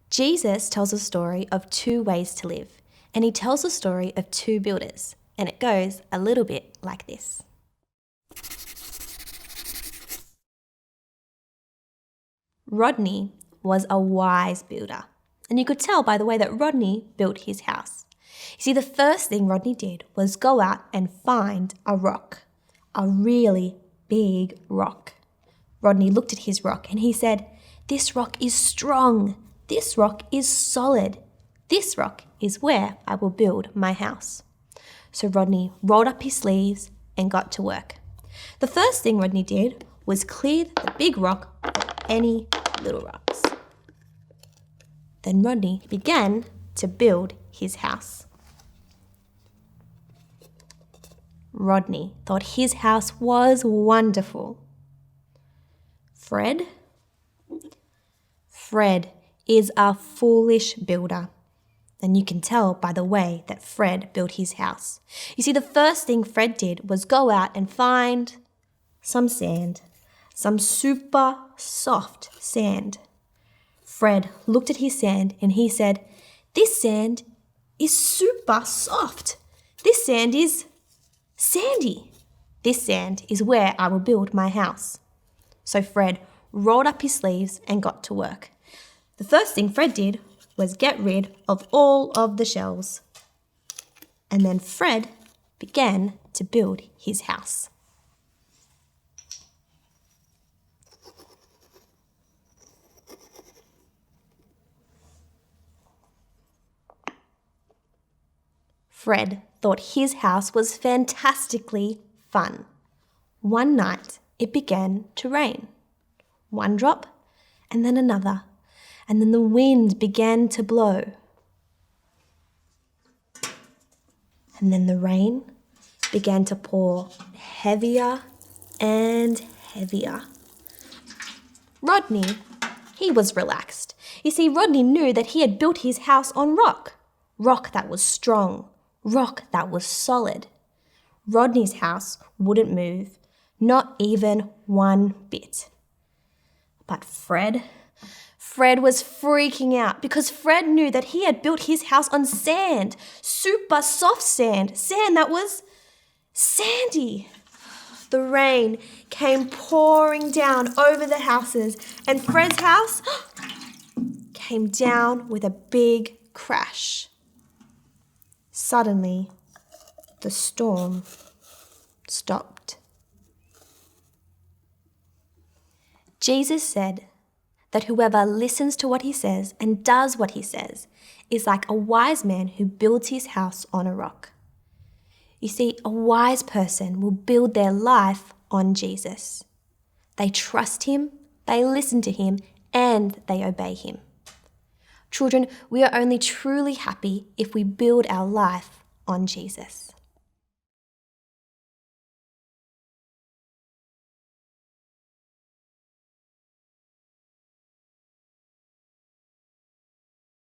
Jesus tells a story of two ways to live, and he tells the story of two builders, and it goes a little bit like this. Rodney was a wise builder, and you could tell by the way that Rodney built his house. You see, the first thing Rodney did was go out and find a rock, a really big rock. Rodney looked at his rock and he said, "This rock is strong. This rock is solid. This rock is where I will build my house." So Rodney rolled up his sleeves and got to work. The first thing Rodney did was clear the big rock of any little rocks. Then Rodney began to build his house. Rodney thought his house was wonderful. Fred is a foolish builder. And you can tell by the way that Fred built his house. You see, the first thing Fred did was go out and find some sand, some super soft sand. Fred looked at his sand and he said, "This sand is super soft. This sand is sandy. This sand is where I will build my house." So Fred rolled up his sleeves and got to work. The first thing Fred did was get rid of all of the shells. And then Fred began to build his house. Fred thought his house was fantastically fun. One night it began to rain. One drop and then another, and then the wind began to blow. And then the rain began to pour heavier and heavier. Rodney, he was relaxed. You see, Rodney knew that he had built his house on rock. Rock that was strong. Rock that was solid. Rodney's house wouldn't move, not even one bit. But Fred was freaking out because Fred knew that he had built his house on sand, super soft sand, sand that was sandy. The rain came pouring down over the houses, and Fred's house came down with a big crash. Suddenly, the storm stopped. Jesus said that whoever listens to what he says and does what he says is like a wise man who builds his house on a rock. You see, a wise person will build their life on Jesus. They trust him, they listen to him, and they obey him. Children, we are only truly happy if we build our life on Jesus.